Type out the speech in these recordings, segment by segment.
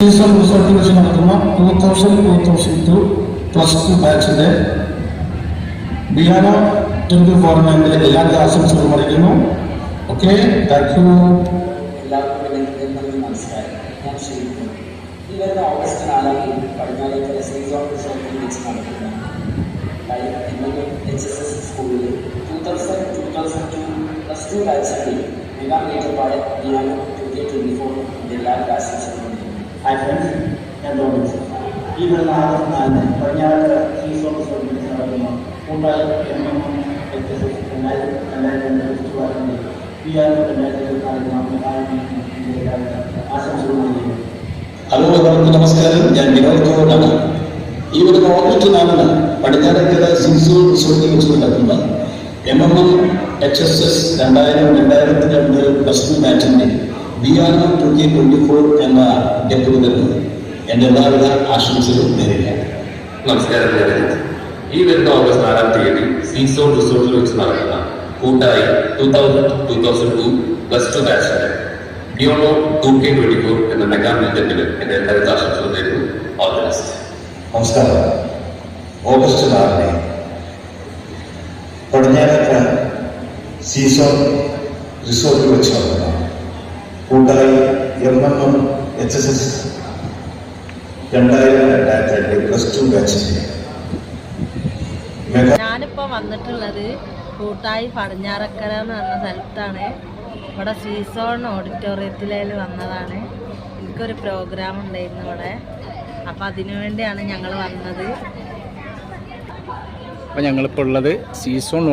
Season റിസോർട്ടിൽ വെച്ച് നടത്തുന്ന 2000-2002 +2 ബാച്ചിന്റെ ബിയാനോ ടെമ്പിൾ ടൂർണമെന്റിലെ എല്ലാവരുടെ ആശംസകളും അറിയിക്കുന്നു. Okay, thank you. എല്ലാവർക്കും നമസ്കാരം. ഞാൻ ശ്രീകുമാർ. ഈ വരുന്ന ഓഗസ്റ്റ് 4 പടിഞ്ഞാറേക്കര സീസൺ റിസോർട്ടിൽ വെച്ച് നടക്കുന്ന HSS സ്കൂളിൽ 2000-2002 +2 ബാച്ചിന്റെ മെഗാ മീറ്റർപാട് ബിയാനോ 2024 എല്ലാവരുടെ ആശംസകളും. ഹായ് ഫ്രണ്ട്സ്, ഞാൻ ഡോമിക്സ്. ഈ വരുന്ന ആഗസ്റ്റ് 4 പടിഞ്ഞാറേക്കര സീസൺ റിസോർട്ടിൽ വെച്ച് നടക്കുന്ന കൂട്ടായ HSS 2000-2002 ബിയാനോ 2024 ആശംസകൾ നൽകുന്നു. ഹലോ, എല്ലാവർക്കും നമസ്കാരം. ഞാൻ വിനോദ് കോടാണ്. ഈ വരുന്ന ഓഗസ്റ്റ് 4 പടിഞ്ഞാറേക്കര സീസൺ റിസോർട്ടിൽ വെച്ച് നടക്കുന്ന HSS 2000-2002 +2 ബാച്ചിന്റെ ബിയാനോ 2024 എന്ന ഗെറ്റുഗതറിൽ എൻ്റെ എല്ലാവിധ ആശംസകളും നേരുകയാണ്. നമസ്കാരം. ഈ വരുന്ന ഓഗസ്റ്റ് 4 സീസോൺ റിസോർട്ടിൽ വെച്ച് നടക്കുന്ന കൂട്ടായി 2000-2002 +2 ബാച്ചിന്റെ ബിയാനോ 2K24 എന്ന മെഗാ മീറ്റപ്പിൽ എൻ്റെ എല്ലാവിധ ആശംസകൾ നേരുന്നു. All the best. നമസ്കാരം. ഓഗസ്റ്റ് 4 പടിഞ്ഞാറേക്കര സീസൺ റിസോർട്ടിൽ വെച്ച് നടക്കുന്ന കൂട്ടായി HSS 2000-2002 +2 ബാച്ചിന്റെ ഞാനിപ്പോൾ വന്നിട്ടുള്ളത് കൂട്ടായി പടിഞ്ഞാറക്കര എന്ന് പറഞ്ഞ സ്ഥലത്താണ്. ഇവിടെ സീസോൺ ഓഡിറ്റോറിയത്തിലേൽ വന്നതാണ്. എനിക്കൊരു പ്രോഗ്രാം ഉണ്ടായിരുന്നു ഇവിടെ, അപ്പോൾ അതിനു വേണ്ടിയാണ് ഞങ്ങൾ വന്നത്. അപ്പോൾ ഞങ്ങളിപ്പോൾ ഉള്ളത് സീസോൺ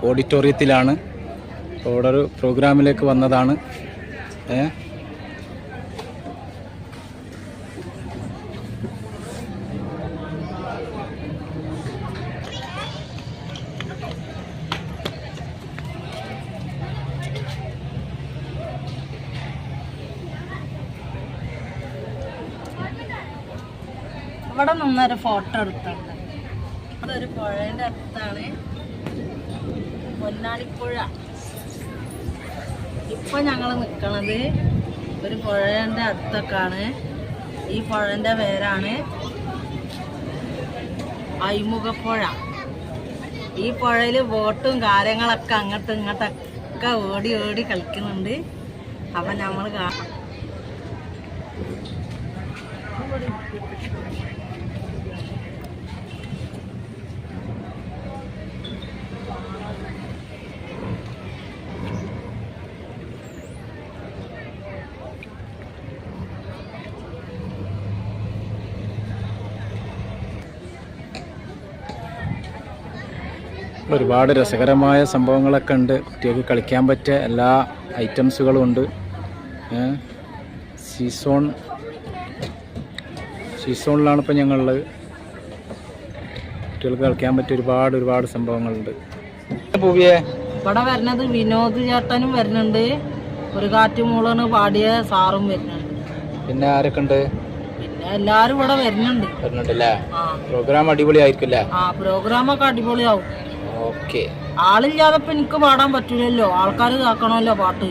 ഓഡിറ്റോറിയത്തിലാണ്. അപ്പോൾ ഇവിടെ ഒരു പ്രോഗ്രാമിലേക്ക് വന്നതാണ്. ഇവിടെ നിന്നൊരു ഫോട്ടോ എടുത്തുണ്ട്. അതൊരു പുഴേൻ്റെ അടുത്താണ്, പൊന്നാനിപ്പുഴ. ഇപ്പം ഞങ്ങൾ നിൽക്കണത് ഒരു പുഴേൻ്റെ അടുത്തൊക്കെയാണ്. ഈ പുഴേൻ്റെ പേരാണ് അയ്മുഖപ്പുഴ. ഈ പുഴയിൽ ബോട്ടും കാര്യങ്ങളൊക്കെ അങ്ങോട്ടും ഇങ്ങോട്ടൊക്കെ ഓടി ഓടി കളിക്കുന്നുണ്ട്. അപ്പം നമ്മൾ ഒരുപാട് രസകരമായ സംഭവങ്ങളൊക്കെ ഉണ്ട്. കുട്ടികൾക്ക് കളിക്കാൻ പറ്റിയ എല്ലാ ഐറ്റംസുകളും ഉണ്ട്. സീസോണിലാണ് ഇപ്പോൾ ഞങ്ങളുള്ളത്. കുട്ടികൾക്ക് കളിക്കാൻ പറ്റിയ ഒരുപാട് സംഭവങ്ങളുണ്ട്. ഇവിടെ വരുന്നത് വിനോദ് ചേട്ടനും വരുന്നുണ്ട്, ഒരു കാറ്റുമൂളാണ് പാടിയ സാറും വരുന്നുണ്ട്. പിന്നെ ആരൊക്കെ ഉണ്ട്? പിന്നെ എല്ലാരും ഇവിടെ വരുന്നുണ്ടല്ലേ. പ്രോഗ്രാം അടിപൊളിയായിരിക്കും. പ്രോഗ്രാമൊക്കെ അടിപൊളിയാവും. ഓക്കെ. ആളില്ലാതെ ഇപ്പൊ എനിക്ക് പാടാൻ പറ്റൂലല്ലോ, ആൾക്കാർ കേൾക്കണമല്ലോ പാട്ട്.